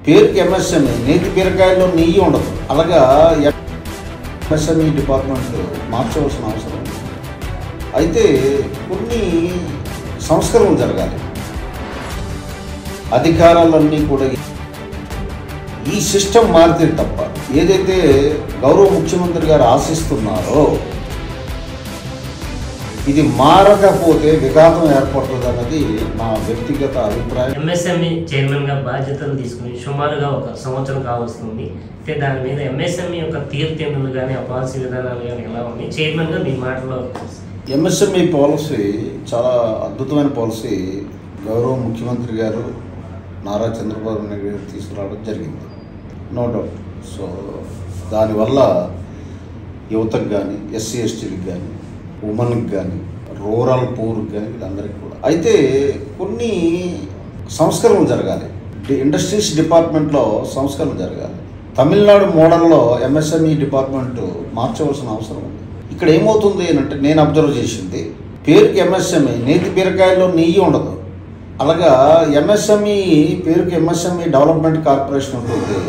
పేరుకి ఎంఎస్ఎంఈ, నేతి బీరకాయల్లో నెయ్యి ఉండదు. అలాగా ఎంఎస్ఎంఈ డిపార్ట్మెంట్ మార్చవలసిన అవసరం ఉంది. అయితే కొన్ని సంస్కరణలు జరగాలి. అధికారాలన్నీ కూడా ఈ సిస్టమ్ మారితే తప్ప ఏదైతే గౌరవ ముఖ్యమంత్రి గారు ఆశిస్తున్నారో ఇది మారకపోతే విఘాతం ఏర్పడుతుందన్నది నా వ్యక్తిగత అభిప్రాయం. ఎంఎస్ఎంఈ చైర్మన్ గా బాధ్యతలు తీసుకుని సుమారుగా 1 సంవత్సరం కావస్తుంది. అయితే దాని మీద ఎంఎస్ఎంఈ యొక్క తీర్పులు కానీ ఆ పాలసీ విధానాలు కానీ ఎలా ఉన్నాయి? చైర్మన్ గా మీ మాటలో ఎంఎస్ఎంఈ పాలసీ చాలా అద్భుతమైన పాలసీ గౌరవ ముఖ్యమంత్రి గారు నారా చంద్రబాబు నాయుడు గారు తీసుకురావడం జరిగింది, నో డౌట్. సో దానివల్ల యువతకు కానీ, ఎస్సీ ఎస్టీలకు కానీ, ఉమెన్కి కానీ, రూరల్ పూర్కి కానీ వీళ్ళందరికీ కూడా. అయితే కొన్ని సంస్కరణలు జరగాలి. ఇండస్ట్రీస్ డిపార్ట్మెంట్లో సంస్కరణలు జరగాలి. తమిళనాడు మోడల్లో ఎంఎస్ఎంఈ డిపార్ట్మెంట్ మార్చవలసిన అవసరం ఉంది. ఇక్కడ ఏమవుతుంది అంటే నేను అబ్జర్వ్ చేసింది, పేరుకి ఎంఎస్ఎంఈ, నేతి బీరకాయల్లో నెయ్యి ఉండదు. అలాగా ఎంఎస్ఎంఈ పేరుకి ఎంఎస్ఎంఈ డెవలప్మెంట్ కార్పొరేషన్ ఉంటుంది.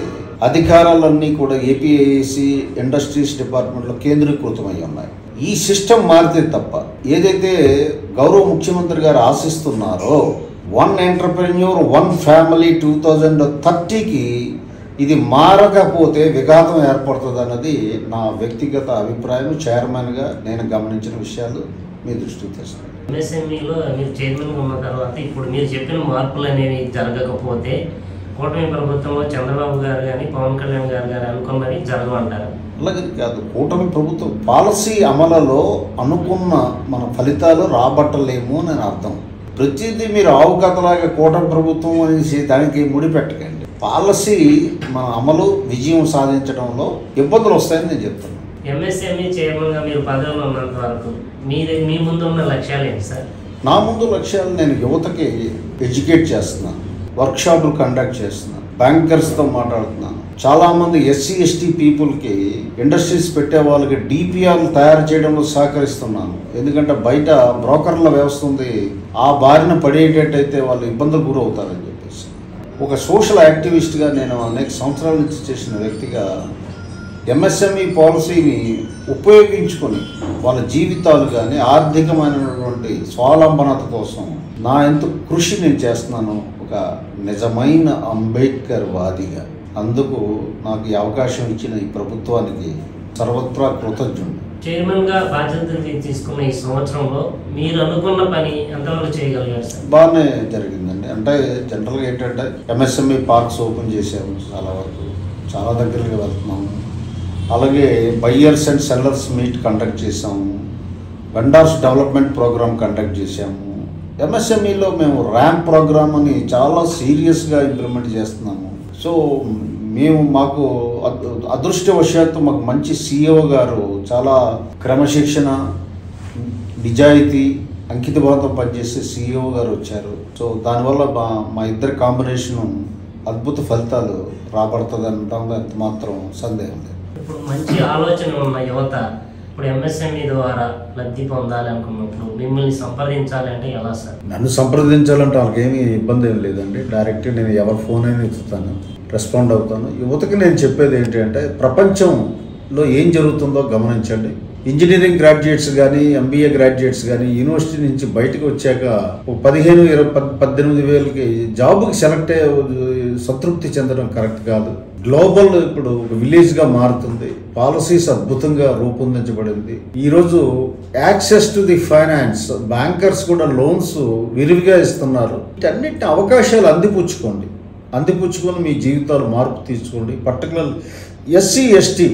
అధికారాలన్నీ కూడా ఏపీఐసి ఇండస్ట్రీస్ డిపార్ట్మెంట్లో కేంద్రీకృతమై ఉన్నాయి. ఈ సిస్టమ్ మారితే తప్ప ఏదైతే గౌరవ ముఖ్యమంత్రి గారు ఆశిస్తున్నారో 1 ఎంటర్ప్రెన్యూర్ 1 ఫ్యామిలీ 2030కి ఇది మారకపోతే విఘాతం ఏర్పడుతుంది అన్నది నా వ్యక్తిగత అభిప్రాయం. చైర్మన్గా నేను గమనించిన విషయాలు మీ దృష్టికి తెస్తాను. ఎంఎస్ఎంఈలో మీరు చైర్మన్గా ఉన్న తర్వాత ఇప్పుడు మీరు చెప్పిన మార్పులు అనేవి జరగకపోతే కూటమి ప్రభుత్వంలో చంద్రబాబు గారు కానీ పవన్ కళ్యాణ్ గారు కానీ అనుకున్నవి జరగమంటారు? అలాగే కాదు, కూటమి ప్రభుత్వం పాలసీ అమలులో అనుకున్న మన ఫలితాలు రాబట్టలేము అని అర్థం. ప్రతిదీ మీరు ఆవు కథలాగా కూటమి ప్రభుత్వం అనేసి దానికి ముడిపెట్టకండి. పాలసీ మన అమలు విజయం సాధించడంలో ఇబ్బందులు వస్తాయని నేను చెప్తున్నాను. ఎంఎస్ఎంఈ చైర్మన్గా మీరు పదవిలో ఉన్నంత వరకు మీ ముందు ఉన్న లక్ష్యాలు ఏంటి సార్? నా ముందు లక్ష్యాలు నేను యువతకి ఎడ్యుకేట్ చేస్తున్నాను, వర్క్షాపులు కండక్ట్ చేస్తున్నాను, బ్యాంకర్స్తో మాట్లాడుతున్నాను. చాలామంది ఎస్సీ ఎస్టీ పీపుల్కి ఇండస్ట్రీస్ పెట్టే వాళ్ళకి డిపిఆర్లు తయారు చేయడంలో సహకరిస్తున్నాను. ఎందుకంటే బయట బ్రోకర్ల వ్యవస్థ ఉంది, ఆ బారిన పడేటట్టయితే వాళ్ళు ఇబ్బందులు గురవుతారని చెప్పేసి. ఒక సోషల్ యాక్టివిస్ట్గా నేను అనేక సంవత్సరాల నుంచి చేసిన వ్యక్తిగా ఎంఎస్ఎంఈ పాలసీని ఉపయోగించుకొని వాళ్ళ జీవితాలు కానీ ఆర్థికమైనటువంటి స్వావలంబనత కోసం నా ఎంత కృషి నేను చేస్తున్నాను ఒక నిజమైన అంబేద్కర్ వాదిగా. అందుకు నాకు ఈ అవకాశం ఇచ్చిన ఈ ప్రభుత్వానికి సర్వత్రా కృతజ్ఞుడు. చైర్మన్గా బాధ్యతలు తీసుకున్న ఈ సంవత్సరంలో మీరు అనుకున్న పని ఎంతవరకు చేయగలిగారు సార్? బాగానే జరిగిందండి. అంటే జనరల్గా ఏంటంటే ఎంఎస్ఎంఈ పార్క్స్ ఓపెన్ చేసాము, చాలా వరకు చాలా దగ్గరగా వెళ్తున్నాము. అలాగే buyers and sellers meet conduct చేసాము, వెండర్స్ డెవలప్మెంట్ ప్రోగ్రామ్ కండక్ట్ చేసాము. ఎంఎస్ఎంఈలో మేము ర్యాంప్ ప్రోగ్రామ్ అని చాలా సీరియస్గా ఇంప్లిమెంట్ చేస్తున్నాము. సో మాకు అదృష్టవశాత్తు మాకు మంచి సిఇఓ గారు చాలా క్రమశిక్షణ, నిజాయితీ, అంకితభావంతో పనిచేసే సిఇఓ గారు వచ్చారు. సో దానివల్ల మా ఇద్దరి కాంబినేషను అద్భుత ఫలితాలు రాబడుతుంది అనడంలో ఎంత మాత్రం సందేహం లేదు. ఇప్పుడు మంచి ఆలోచన ఉన్న యువత ఇప్పుడు ఎంఎస్ఎంఈ ద్వారా లబ్ధి పొందాలి అనుకున్నప్పుడు మిమ్మల్ని సంప్రదించాలంటే ఎలా సార్? నన్ను సంప్రదించాలంటే వాళ్ళకేమీ ఇబ్బంది ఏం లేదండి. డైరెక్ట్గా నేను ఎవరి ఫోన్ అయినా ఎత్తుతాను, రెస్పాండ్ అవుతాను. యువతకి నేను చెప్పేది ఏంటంటే ప్రపంచంలో ఏం జరుగుతుందో గమనించండి. ఇంజనీరింగ్ గ్రాడ్యుయేట్స్ కానీ, ఎంబీఏ గ్రాడ్యుయేట్స్ కానీ యూనివర్సిటీ నుంచి బయటకు వచ్చాక 15, 20, 18 వేలకి జాబుకి సెలెక్ట్ అయ్యే సంతృప్తి చెందడం కరెక్ట్ కాదు. గ్లోబల్ ఇప్పుడు ఒక విలేజ్గా మారుతుంది. పాలసీస్ అద్భుతంగా రూపొందించబడింది. ఈరోజు access to the finance, bankers కూడా లోన్స్ విరివిగా ఇస్తున్నారు. వీటన్నిటి అవకాశాలు అందిపుచ్చుకొని మీ జీవితాలు మార్పు తీసుకోండి. పర్టికులర్ ఎస్సీ ఎస్టీ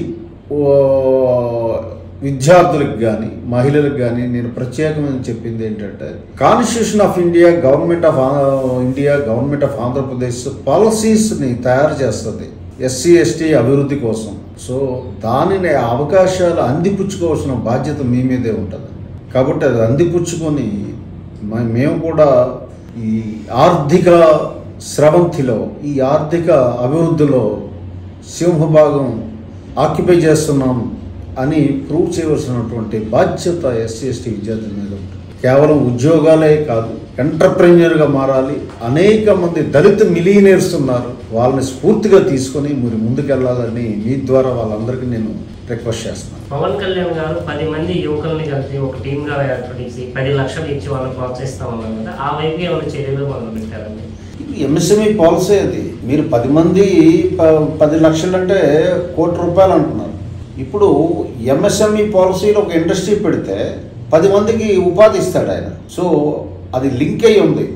విద్యార్థులకు కానీ మహిళలకు కానీ నేను ప్రత్యేకమైన చెప్పింది ఏంటంటే constitution of India, government of Andhra Pradesh పాలసీస్ని తయారు చేస్తుంది ఎస్సీ ఎస్టీ అభివృద్ధి కోసం. సో దానిని అవకాశాలు అందిపుచ్చుకోవాల్సిన బాధ్యత మీ మీదే ఉంటుంది. కాబట్టి అది అందిపుచ్చుకొని మేము కూడా ఈ ఆర్థిక స్రవంతిలో, ఈ ఆర్థిక అభివృద్ధిలో సింహభాగం ఆక్యుపై చేస్తున్నాం అని ప్రూవ్ చేయవలసినటువంటి బాధ్యత ఎస్సీ ఎస్టీ విద్యార్థుల మీద ఉంటుంది. కేవలం ఉద్యోగాలే కాదు, ఎంటర్ప్రెన్యూర్గా మారాలి. అనేక మంది దళిత మిలియనీర్స్ ఉన్నారు, వాళ్ళని స్ఫూర్తిగా తీసుకొని మీరు ముందుకెళ్ళాలని మీ ద్వారా వాళ్ళందరికీ నేను రిక్వెస్ట్ చేస్తున్నాను. పవన్ కళ్యాణ్ గారు 10 మంది యువకుల్ని కలిసి ఒక టీమ్గా ఏర్పడిసి 10 లక్షలు ఇచ్చి వాళ్ళని ప్రోత్సహిస్తామన్నారు కదా, ఆ వైపు ఏమైనా చర్యలు మొదలు పెట్టారండి? ఎంఎస్ఎంఈ పాలసీ అది. మీరు 10 మంది 10 లక్షలు అంటే ₹1,00,00,000 అంటున్నారు. ఇప్పుడు ఎంఎస్ఎంఈ పాలసీలో ఒక ఇండస్ట్రీ పెడితే 10 మందికి ఉపాధి ఇస్తాడు ఆయన. సో అది లింక్ అయి ఉంది.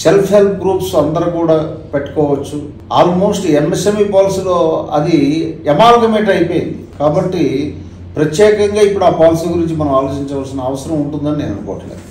సెల్ఫ్ హెల్ప్ గ్రూప్స్ అందరూ కూడా పెట్టుకోవచ్చు. ఆల్మోస్ట్ ఎంఎస్ఎంఈ పాలసీలో అది ఎమాల్గమేట్ అయిపోయింది. కాబట్టి ప్రత్యేకంగా ఇప్పుడు ఆ పాలసీ గురించి మనం ఆలోచించవలసిన అవసరం ఉంటుందని నేను అనుకోవట్లేదు.